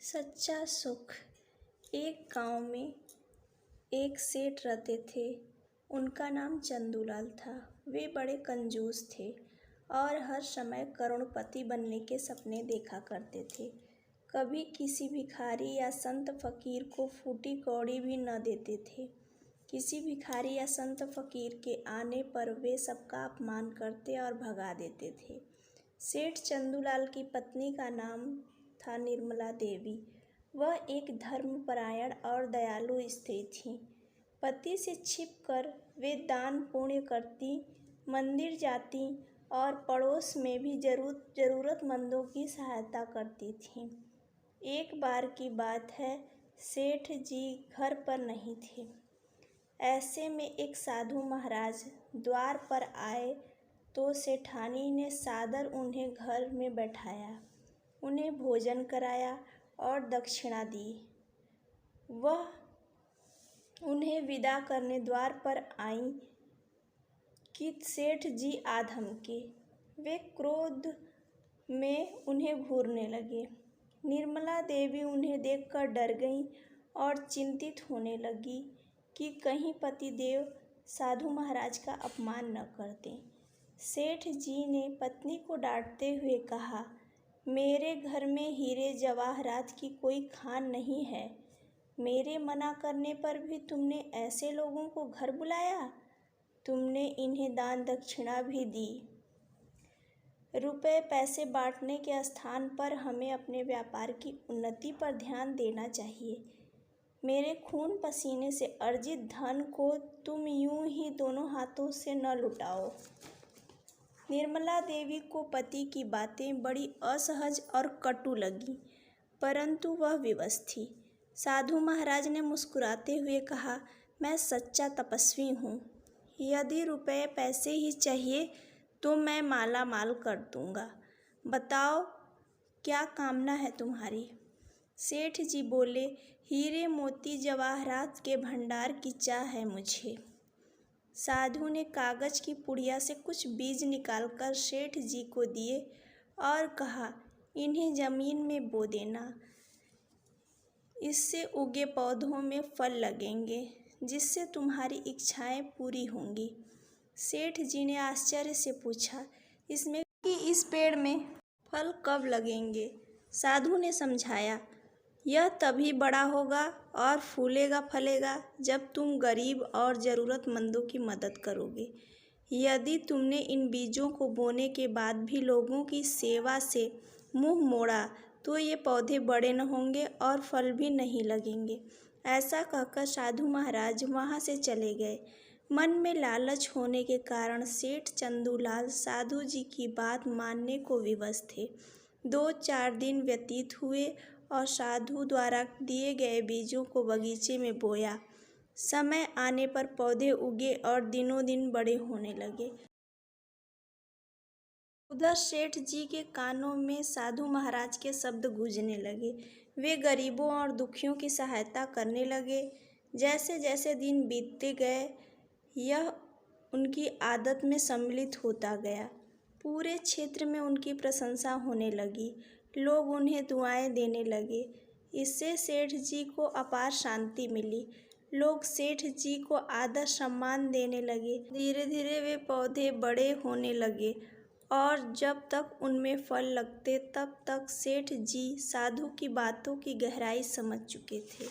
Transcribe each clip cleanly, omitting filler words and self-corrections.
सच्चा सुख। एक गांव में एक सेठ रहते थे। उनका नाम चंदूलाल था। वे बड़े कंजूस थे और हर समय करोड़पति बनने के सपने देखा करते थे। कभी किसी भिखारी या संत फकीर को फूटी कौड़ी भी न देते थे। किसी भिखारी या संत फकीर के आने पर वे सबका अपमान करते और भगा देते थे। सेठ चंदूलाल की पत्नी का नाम था निर्मला देवी। वह एक धर्मपरायण और दयालु स्त्री थीं। पति से छिपकर वे दान पुण्य करती, मंदिर जाती और पड़ोस में भी जरूरतमंदों की सहायता करती थीं। एक बार की बात है, सेठ जी घर पर नहीं थे। ऐसे में एक साधु महाराज द्वार पर आए तो सेठानी ने सादर उन्हें घर में बैठाया, उन्हें भोजन कराया और दक्षिणा दी। वह उन्हें विदा करने द्वार पर आईं कि सेठ जी आ धमके। वे क्रोध में उन्हें घूरने लगे। निर्मला देवी उन्हें देखकर डर गईं और चिंतित होने लगी कि कहीं पतिदेव साधु महाराज का अपमान न कर दें। सेठ जी ने पत्नी को डांटते हुए कहा, मेरे घर में हीरे जवाहरात की कोई खान नहीं है। मेरे मना करने पर भी तुमने ऐसे लोगों को घर बुलाया। तुमने इन्हें दान दक्षिणा भी दी। रुपए पैसे बांटने के स्थान पर हमें अपने व्यापार की उन्नति पर ध्यान देना चाहिए। मेरे खून पसीने से अर्जित धन को तुम यूं ही दोनों हाथों से न लुटाओ। निर्मला देवी को पति की बातें बड़ी असहज और कटु लगी, परंतु वह विवश थी। साधु महाराज ने मुस्कुराते हुए कहा, मैं सच्चा तपस्वी हूँ। यदि रुपए पैसे ही चाहिए तो मैं माला माल कर दूंगा। बताओ क्या कामना है तुम्हारी। सेठ जी बोले, हीरे मोती जवाहरात के भंडार की चाह है मुझे। साधु ने कागज की पुड़िया से कुछ बीज निकालकर सेठ जी को दिए और कहा, इन्हें जमीन में बो देना। इससे उगे पौधों में फल लगेंगे, जिससे तुम्हारी इच्छाएं पूरी होंगी। सेठ जी ने आश्चर्य से पूछा, इसमें कि इस पेड़ में फल कब लगेंगे। साधु ने समझाया, यह तभी बड़ा होगा और फूलेगा फलेगा जब तुम गरीब और ज़रूरतमंदों की मदद करोगे। यदि तुमने इन बीजों को बोने के बाद भी लोगों की सेवा से मुंह मोड़ा तो ये पौधे बड़े न होंगे और फल भी नहीं लगेंगे। ऐसा कहकर साधु महाराज वहाँ से चले गए। मन में लालच होने के कारण सेठ चंदूलाल साधु जी की बात मानने को विवश थे। 2-4 दिन व्यतीत हुए और साधु द्वारा दिए गए बीजों को बगीचे में बोया। समय आने पर पौधे उगे और दिनों दिन बड़े होने लगे। उधर सेठ जी के कानों में साधु महाराज के शब्द गूंजने लगे। वे गरीबों और दुखियों की सहायता करने लगे। जैसे जैसे दिन बीतते गए, यह उनकी आदत में सम्मिलित होता गया। पूरे क्षेत्र में उनकी प्रशंसा होने लगी। लोग उन्हें दुआएं देने लगे। इससे सेठ जी को अपार शांति मिली। लोग सेठ जी को आदर सम्मान देने लगे। धीरे धीरे वे पौधे बड़े होने लगे और जब तक उनमें फल लगते तब तक सेठ जी साधु की बातों की गहराई समझ चुके थे।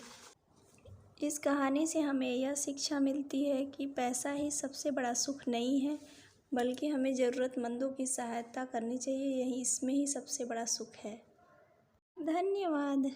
इस कहानी से हमें यह शिक्षा मिलती है कि पैसा ही सबसे बड़ा सुख नहीं है, बल्कि हमें ज़रूरतमंदों की सहायता करनी चाहिए। यही इसमें ही सबसे बड़ा सुख है। धन्यवाद।